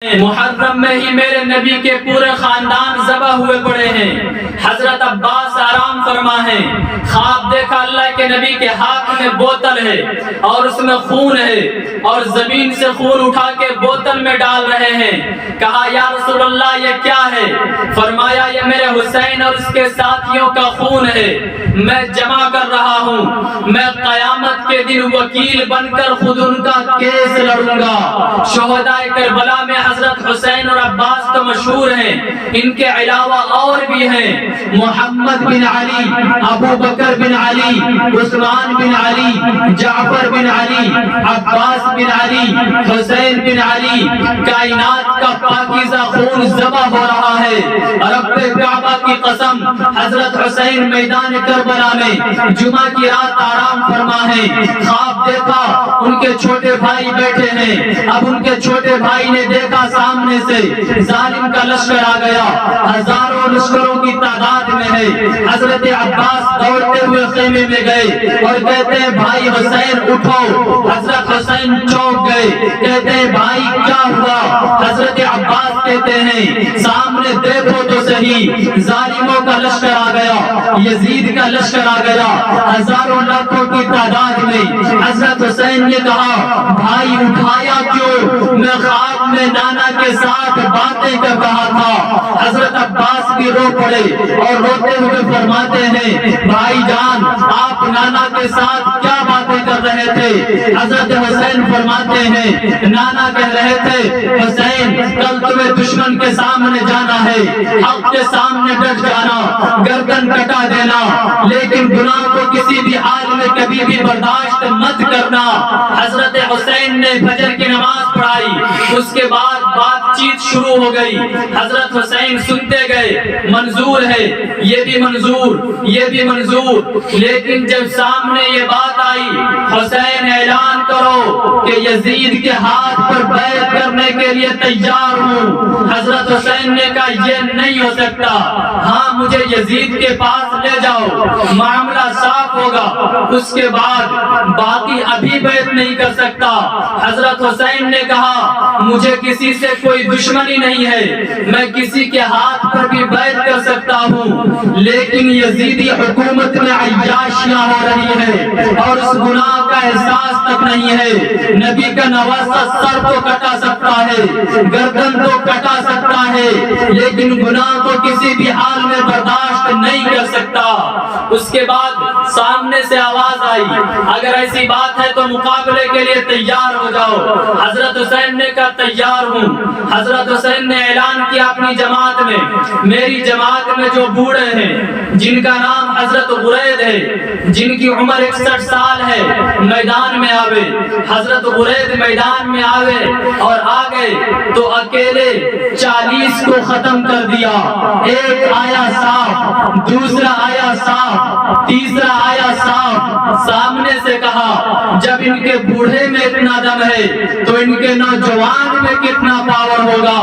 محرم میں ہی میرے نبی کے پورے خاندان ذبح ہوئے پڑے ہیں۔ حضرت عباس آرام فرما ہے، خواب دیکھا اللہ کے نبی کے ہاتھ میں بوتل ہے اور اس میں خون ہے اور زمین سے خون اٹھا کے بوتل میں ڈال رہے ہیں۔ کہا یا رسول اللہ یہ کیا ہے؟ فرمایا یہ میرے حسین اور اس کے ساتھیوں کا خون ہے، میں جمع کر رہا ہوں، میں قیامت کے دن وکیل بن کر خود ان کا کیس لڑوں گا۔ شہداء کربلا میں حضرت حسین اور عباس تو مشہور ہیں، ان کے علاوہ اور بھی ہیں، محمد بن علی، ابو بکر بن علی، عثمان بن علی، جعفر بن علی، عباس بن علی، حسین بن علی۔ کائنات کا پاکیزہ خون ذبح ہو رہا ہے۔ رب کعبہ کی قسم، حضرت حسین میدان کربلا میں جمعہ کی رات آرام فرما ہے، خواب دیکھا ان کے چھوٹے بھائی بیٹھے ہیں۔ اب ان کے چھوٹے بھائی نے دیکھا سامنے سے ظالم کا لشکر آ گیا، ہزاروں لشکروں کی تعداد میں ہے۔ حضرت عباس دوڑتے ہوئے خیمے میں گئے اور کہتے ہیں بھائی حسین اٹھو۔ حضرت حسین چونک گئے، کہتے ہیں بھائی کیا ہوا؟ حضرت عباس کہتے ہیں سامنے دیکھو تو صحیح، ظالموں کا لشکر آ گیا، یزید کا لشکر آ گیا، ہزاروں لاکھوں کی تعداد میں۔ حضرت حسین نے کہا بھائی اٹھایا کیوں؟ میں خواب میں نانا کے ساتھ باتیں کر رہا تھا۔ حضرت عباس بھی رو پڑے اور روتے ہوئے فرماتے ہیں بھائی جان آپ نانا کے ساتھ کیا باتیں کر رہے تھے؟ حضرت حسین فرماتے ہیں نانا کہہ رہے تھے حسین کل تمہیں دشمن کے سامنے جانا ہے، حق کے سامنے ڈٹ جانا، گردن کٹا دینا، لیکن گناہ کو کسی بھی حال میں کبھی بھی برداشت مت کرنا۔ حضرت حسین نے فجر کی نماز پڑھائی، اس کے بعد بات چیت شروع ہو گئی۔ حضرت حسین سنتے گئے، منظور ہے، یہ بھی منظور، یہ بھی منظور، لیکن جب سامنے یہ بات آئی حسین اعلان کرو کہ یزید کے ہاتھ پر بیعت کرنے کے لیے تیار ہوں۔ حضرت حسین نے کہا یہ نہیں ہو سکتا، ہاں مجھے یزید کے پاس لے جاؤ، معاملہ صاف ہوگا، اس کے بعد باقی ابھی بیعت نہیں کر سکتا۔ حضرت حسین نے کہا مجھے کسی سے کوئی دشمنی نہیں ہے، میں کسی کے ہاتھ پر بھی بیعت کر سکتا ہوں، لیکن یزیدی حکومت میں عیاشیاں ہو رہی ہے اور اس گناہ کا احساس تک نہیں ہے۔ نبی کا نواسہ سر تو کٹا سکتا ہے، گردن تو کٹا سکتا ہے، لیکن گناہ کو کسی بھی حال میں برداشت نہیں کر سکتا۔ اس کے بعد سامنے سے آواز آئی اگر ایسی بات ہے تو مقابلے کے لیے تیار ہو جاؤ۔ حضرت حسین نے کہا تیار ہوں۔ حضرت حسین نے اعلان کیا اپنی جماعت میں، میری جماعت میں جو بوڑھے ہیں جن کا نام حضرت غرید ہے، جن کی عمر 61 سال ہے، میدان میں آوے۔ حضرت غرید میدان میں آوے اور آ گئے تو اکیلے 40 کو ختم کر دیا۔ ایک آیا صاف، دوسرا آیا صاف، تیسرا آیا صاف۔ سامنے سے کہا جب ان کے بوڑھے میں اتنا دم ہے تو ان کے نوجوان میں کتنا پاور ہوگا۔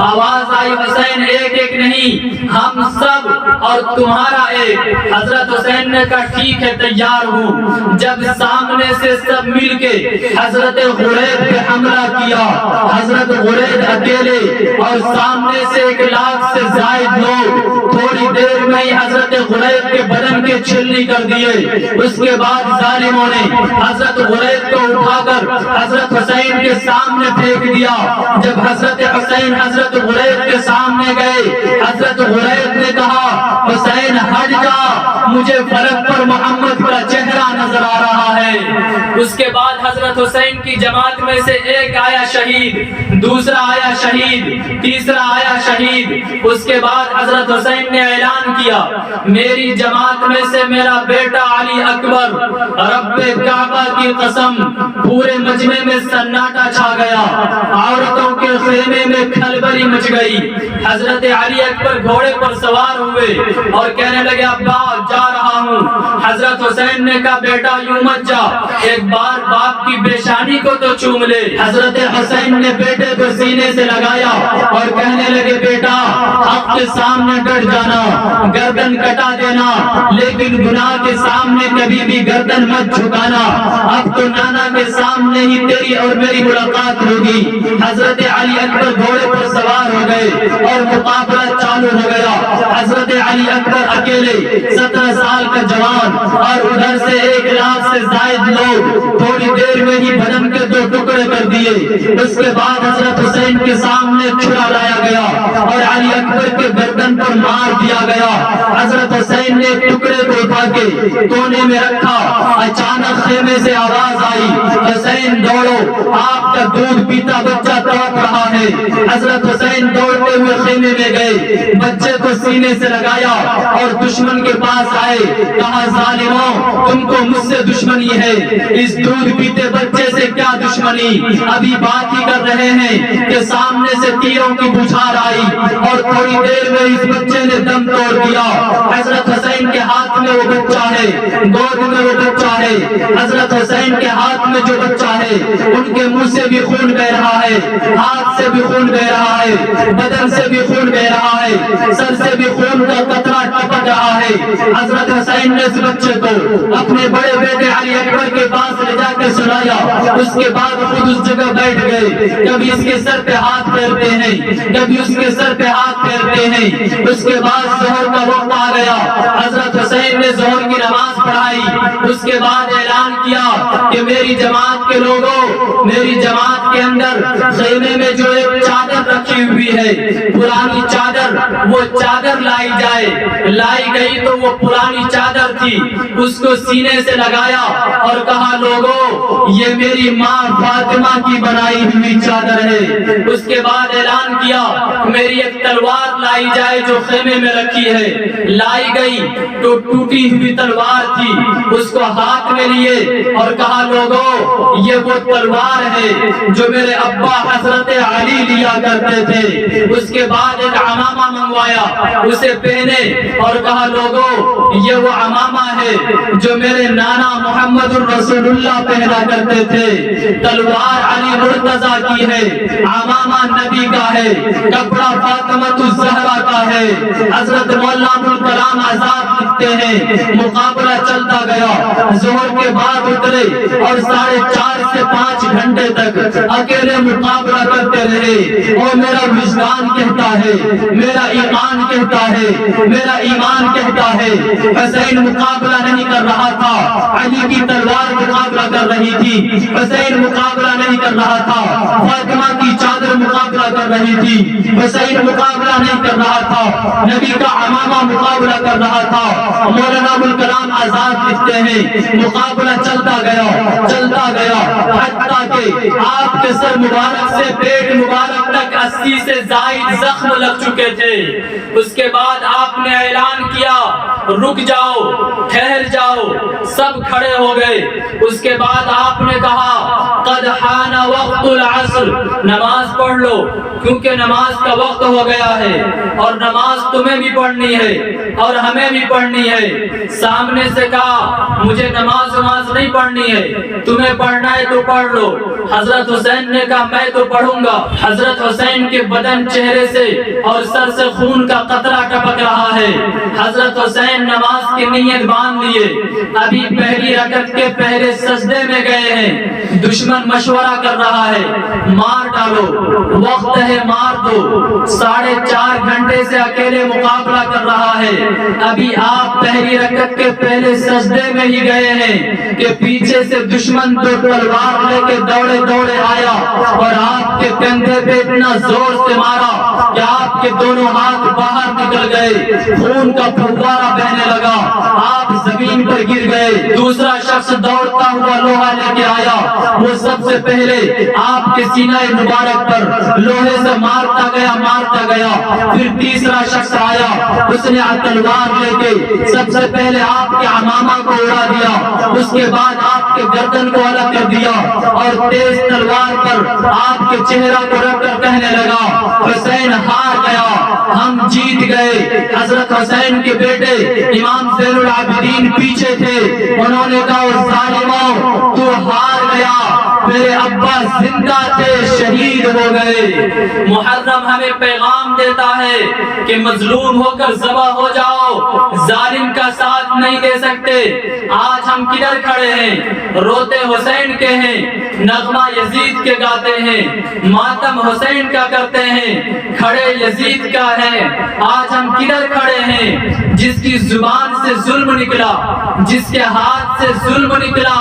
آواز آئی حسین ایک ایک نہیں، ہم سب اور تمہارا ایک۔ حضرت حسین نے کہا ٹھیک ہے تیار ہوں۔ جب سامنے سے سب مل کے حضرت غرید پہ حملہ کیا، حضرت غرید اکیلے اور سامنے سے 1 لاکھ سے زائد لوگ تھوڑی دیر میں ہی حضرت غرید کے بدن کے چھلنی کر دیے۔ اس کے بعد ظالموں نے حضرت غرید کو اٹھا کر حضرت حسین کے سامنے پھینک دیا۔ جب حضرت حسین حضرت غرید کے سامنے گئے، حضرت غرید نے کہا حسین ہٹ جا، مجھے فلک پر محمد کا چہرہ نظر آ رہا ہے۔ اس کے بعد حضرت حسین کی جماعت میں سے ایک آیا شہید، دوسرا آیا شہید، تیسرا آیا شہید۔ اس کے بعد حضرت حسین نے اعلان کیا میری جماعت میں سے میرا بیٹا علی اکبر۔ رب کعبہ کی قسم پورے مجمع میں سناٹا چھا گیا، عورتوں کے خیمے میں کھلبلی مچ گئی۔ حضرت علی اکبر گھوڑے پر سوار ہوئے اور کہنے لگے ابا جا رہا ہوں۔ حضرت حسین نے کہا بیٹا یوں مت جا، ایک بار باپ کی پیشانی کو تو چوم لے۔ حضرت حسین نے بیٹے کو سینے سے لگایا اور کہنے لگے بیٹا حق کے سامنے ڈٹ جانا، گردن کٹا دینا، لیکن گناہ کے سامنے کبھی بھی گردن مت جھکانا۔ اب تو نانا کے سامنے ہی تیری اور میری ملاقات ہوگی۔ حضرت علی اکبر گھوڑے پر سوار ہو گئے اور مقابلہ چالو ہو گیا۔ حضرت علی اکبر اکیلے 17 سال کا جوان اور ادھر سے 1 لاکھ سے زائد لوگ تھوڑی دیر میں ہی بدن کے 2 ٹکڑے کر دیے۔ اس کے بعد حضرت حسین کے سامنے چھڑا لایا گیا اور علی اکبر کے گردن پر مار دیا گیا۔ حضرت حسین نے ٹکڑے کو اٹھا کے کونے میں رکھا۔ اچانک خیمے سے آواز آئی، حسین دوڑو، آپ کا دودھ پیتا بچہ تڑپ رہا ہے۔ حضرت حسین دوڑتے ہوئے خیمے میں گئے، بچے کو سینے سے لگایا اور دشمن کے پاس آئے، کہا ظالموں تم کو مجھ سے دشمنی ہے، اس دودھ پیتے بچے سے کیا دشمنی؟ ابھی بات ہی کر رہے ہیں کہ سامنے سے تیروں کی بچھار آئی اور تھوڑی دیر میں اس بچے نے دم توڑ دیا۔ حضرت حسین کے ہاتھ میں وہ بچہ ہے، گود میں وہ بچہ ہے۔ حضرت حسین کے ہاتھ میں جو بچہ ہے ان کے منہ سے بھی خون بہ رہا ہے، ہاتھ سے بھی خون بہ رہا ہے، بدن سے بھی خون بہ رہا ہے، سر سے بھی خون کا قطرہ ٹپک رہا ہے۔ حضرت حسین نے اس بچے کو اپنے بڑے بیٹے علی اکبر کے پاس لے جا کے سلایا، اس کے بعد خود اس جگہ بیٹھ گئے۔ کبھی اس کے سر پہ ہاتھ پھیرتے ہیں، کبھی اس کے سر پہ ہاتھ پھیرتے ہیں۔ اس کے بعد ظہر کا وقت آ گیا، حضرت حسین نے ظہر کی نماز پڑھائی۔ اس کے بعد اعلان کیا کہ میری جماعت کے لوگوں، میری جماعت کے اندر خیمے میں جو ایک چادر رکھی ہوئی ہے، پرانی چادر، وہ چادر لائی جائے۔ لائی گئی تو وہ پرانی چادر تھی، اس کو سینے سے لگایا اور کہا لوگوں یہ میری ماں فاطمہ کی بنائی ہوئی چادر ہے۔ اس کے بعد اعلان کیا میری ایک تلوار لائی جائے جو خیمے میں رکھی ہے۔ لائی گئی تو ٹوٹی ہوئی تلوار تھی، اس کو ہاتھ میں لیے اور کہا لوگوں یہ وہ تلوار ہے جو میرے ابا حضرت علی لیا کرتے تھے۔ اس کے بعد ایک عمامہ منگوایا، اسے پہنے اور کہا لوگوں یہ وہ عمامہ ہے جو میرے نانا محمد الرسول اللہ پہنا کرتے تھے۔ تلوار علی مرتضیٰ کی ہے، عمامہ نبی کا ہے، کپڑا فاطمہ الزہرا کا ہے۔ حضرت مولانا ابوالکلام آزاد لکھتے ہیں مقابلہ چلتا گیا، ظہر کے بعد اترے اور 4.5 سے 5 گھنٹے تک اکیلے مقابلہ کرتے رہے۔ اور میرا وجدان کہتا ہے، میرا ایمان کہتا ہے، میرا ایمان کہتا ہے حسین مقابلہ نہیں کر رہا تھا، علی کی تلوار مقابلہ کر رہی تھی۔ حسین مقابلہ نہیں کر رہا تھا، فاطمہ کی چادر مقابلہ کر رہی تھی۔ حسین مقابلہ نہیں کر رہا تھا، نبی کا عمامہ مقابلہ کر رہا تھا۔ مولانا ابوالکلام آزاد لکھتے ہیں مقابلہ چلتا گیا، چلتا گیا، حتیٰ کہ آپ کے سر مبارک سے پیٹ مبارک تک 80 سے زائد زخم لگ چکے تھے۔ اس کے بعد آپ نے اعلان کیا رک جاؤ، ٹھہر جاؤ، سب کھڑے ہو گئے۔ اس کے بعد آپ نے کہا قد حان وقت العصر، نماز پڑھ لو کیونکہ نماز کا وقت ہو گیا ہے اور نماز تمہیں بھی پڑھنی ہے اور ہمیں بھی پڑھنی ہے۔ سامنے سے کہا مجھے نماز نہیں پڑھنی ہے، تمہیں پڑھنا ہے تو پڑھ لو۔ حضرت حسین نے کہا میں تو پڑھوں گا۔ حضرت حسین کے بدن، چہرے سے اور سر سے خون کا قطرہ ٹپک رہا ہے۔ حضرت حسین نماز کی نیت باندھ لیے، ابھی پہلی رکعت کے پہلے سجدے میں گئے ہیں۔ دشمن مشورہ کر رہا ہے مار ڈالو، وقت ہے مار دو۔ 4.5 گھنٹے سے اکیلے مقابلہ کر رہا ہے، ابھی آپ پہلی رکعت کے پہلے سجدے میں ہی گئے ہیں کہ پیچھے سے دشمن 2 تلوار لے کے دوڑے دوڑے آیا اور آپ کے کندھے پہ اتنا زور سے مارا کہ آپ کے دونوں ہاتھ باہر نکل گئے، خون کا پھوارا بہنے لگا، آپ زمین پر گر گئے۔ دوسرا شخص دوڑتا ہوا لوہا لے کے آیا، وہ سب سے پہلے آپ کے سینہ مبارک پر لوہے سے مارتا گیا۔ پھر تیسرا شخص آیا، اس نے تلوار لے کے سب سے پہلے آپ کے عمامہ کو اڑا دیا، اس کے بعد آپ کے گردن کو الگ کر دیا اور تیز تلوار پر آپ کے چہرہ کو رکھ کر کہنے لگا حسین ہار گیا، ہم جیت گئے۔ حضرت حسین کے بیٹے امام زین العابدین پیچھے تھے، انہوں نے کہا ظالموں تو ہار گیا، میرے ابا زندہ تھے شہید ہو گئے۔ محرم ہمیں پیغام دیتا ہے کہ مظلوم ہو کر ذبح ہو جاؤ، ظالم کا ساتھ نہیں دے سکتے۔ آج ہم کدھر کھڑے ہیں؟ روتے حسین کے ہیں، نغمہ یزید کے گاتے ہیں، ماتم حسین کا کرتے ہیں، کھڑے یزید کا ہے۔ آج ہم کدھر کھڑے ہیں؟ جس کی زبان سے ظلم نکلا، جس کے ہاتھ سے ظلم نکلا،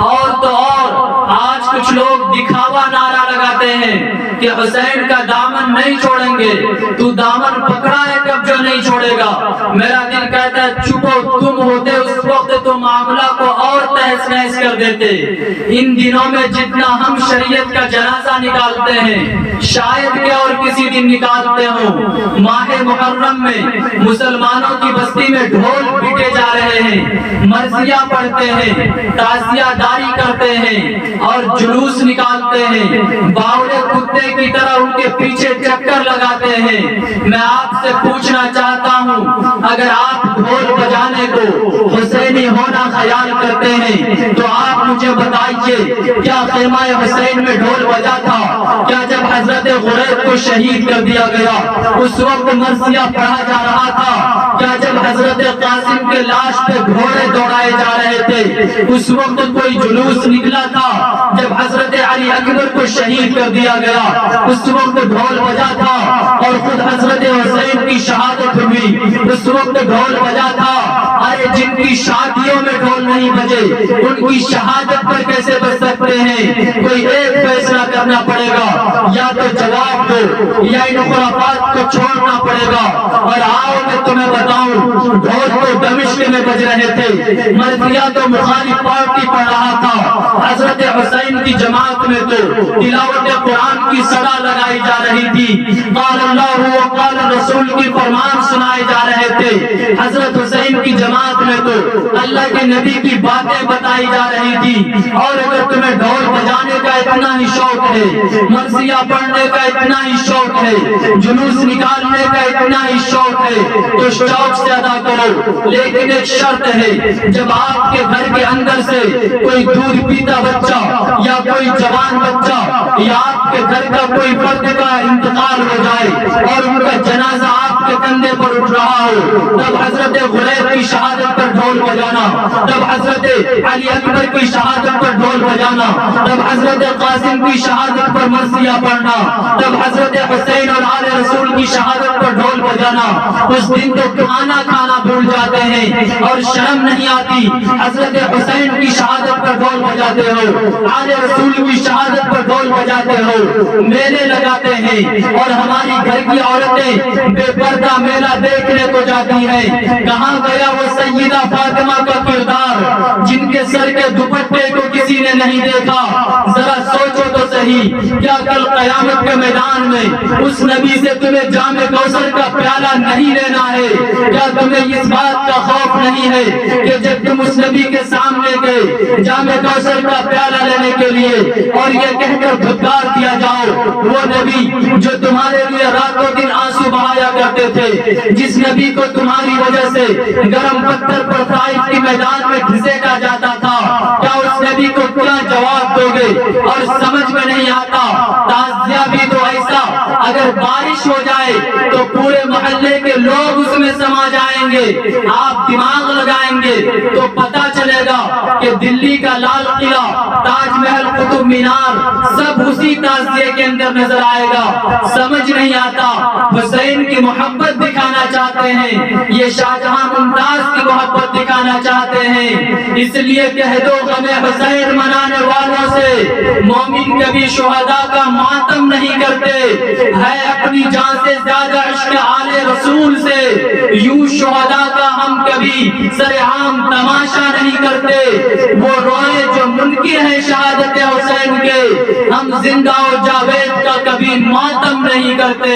اور تو اور آج کچھ لوگ دکھاوا نعرہ لگاتے ہیں کہ حسین کا دامن نہیں چھوڑیں گے۔ تو دامن پکڑا ہے کب جو نہیں چھوڑے گا؟ میرا دل کہتا ہے چپو، تم ہوتے اس وقت تو معاملہ کو اور تہس نہس کر دیتے۔ ان دنوں میں جتنا ہم شریعت کا جنازہ نکالتے ہیں، شاید کہ اور کسی دن نکالتے ہوں۔ ماہ محرم میں مسلمانوں کی بستی میں ڈھول پیٹے جا رہے ہیں، مرثیہ پڑھتے ہیں، تعزیہ داری کرتے ہیں اور جلوس نکالتے ہیں، باولے کتے کی طرح ان کے پیچھے چکر لگاتے ہیں۔ میں آپ سے پوچھنا چاہتا ہوں، اگر آپ ڈھول بجانے کو حسینی ہونا خیال کرتے ہیں تو آپ مجھے بتائیے، کیا خیمہ حسین میں ڈھول بجا تھا؟ کیا جب حضرت غریب کو شہید کر دیا گیا اس وقت مرثیہ پڑھا جا رہا تھا؟ کیا جب حضرت قاسم کے لاش پہ گھوڑے دوڑائے جا رہے تھے اس وقت کوئی جلوس نکلا تھا؟ جب حضرت علی اکبر کو شہید کر دیا گیا اس وقت ڈھول بجا تھا، اور خود حضرت حسین کی شہادت ہوئی اس وقت ڈھول بجا تھا۔ ارے جن کی شادیوں میں ڈھول نہیں بجے ان کی شہادت پر کیسے بچ سکتے ہیں؟ کوئی ایک فیصلہ کرنا پڑے گا، یا تو جواب دو یا ان خرافات کو چھوڑنا پڑے گا۔ اور آؤ میں تمہیں بتاؤں، ڈھول تو دمشق میں بج رہے تھے، مرثیہ تو مخالف پارٹی پڑھ رہا تھا۔ حضرت حسین کی جماعت میں تو تلاوت قرآن کی صدا لگائی جا رہی تھی، قال اللہ و قال رسول کی فرمان سنائے جا رہے تھے۔ حضرت حسین کی جماعت میں تو اللہ کے نبی کی باتیں بتائی جا رہی تھی۔ اور اگر تمہیں ڈھول بجانے کا اتنا ہی شوق ہے، مرثیہ پڑھنے کا اتنا ہی شوق ہے، جلوس نکالنے کا اتنا ہی شوق ہے تو شوق سے ادا کرو، لیکن ایک شرط ہے، جب آپ کے گھر کے اندر سے کوئی دودھ پیتا بچہ یا کوئی جوان بچہ یا آپ کے گھر کا کوئی فرد کا انتقال ہو جائے اور ان کا جنازہ آپ کے کندھے پر اٹھ رہا ہو، تب حضرت غریب کی شہادت پر ڈھول بجانا، تب حضرت علی اکبر کی شہادت پر ڈھول بجانا، تب حضرت قاسم کی شہادت پر مرثیہ پڑھنا، تب حضرت حسین اور آل رسول کی شہادت پر ڈھول بجانا۔ اس دن تو کھانا کھانا بھول جاتے ہیں اور شرم نہیں آتی، حضرت حسین کی شہادت پر ڈھول بجاتے ہو، آل رسول کی شہادت پر ڈھول بجاتے ہو، میلے لگاتے ہیں اور ہماری گھر کی عورتیں بے پردہ میلہ دیکھنے کو جاتی ہیں۔ کہاں گیا وہ سیدہ فاطمہ کا کردار جن کے سر کے دوپٹے کو کسی نے نہیں دیکھا؟ ذرا سوچو تو صحیح، کیا کل قیامت کے میدان میں اس نبی سے تمہیں جام کوثر کا پیالہ نہیں لینا ہے؟ کیا تمہیں اس بات کا خوف نہیں ہے کہ جب تم اس نبی کے سامنے گئے جام کوثر کا پیالہ لینے کے لیے اور یہ کہہ کر دھکار دیا جاؤ، وہ نبی جو تمہارے لیے راتوں دن آنسو بہایا کرتے تھے، جس نبی کو تمہاری وجہ سے گرم پتھر پر طائف کے میدان میں گھسیٹا جاتا تھا، کیا اس نبی کو کیا جواب دو گے؟ اور سمجھ میں نہیں آتا، تعزیہ بھی تو ایسا، اگر بارش ہو جائے تو پورے محلے کے لوگ اس میں سما جائیں گے، آپ دماغ لگائیں گے تو پتہ چلے گا کہ دلی کا لال قلعہ، تاج محل، قطب مینار سب اسی تعزیے کے اندر نظر آئے گا۔ سمجھ نہیں آتا، حسین کی محبت دکھانا چاہتے ہیں، یہ شاہجہاں ممتاز کی محبت دکھانا چاہتے ہیں، اس لیے کہہ دو غم حسین منانے والوں سے، مومن کبھی شہداء کا ماتم نہیں کرتے، ہے اپنی جان سے زیادہ عشق آل رسول سے، یوں شہداء کا ہم کبھی سرعام تماشا نہیں کرتے، وہ روئے جو منکر ہیں شہادت حسین کے، ہم زندہ و جاوید کا کبھی ماتم نہیں کرتے۔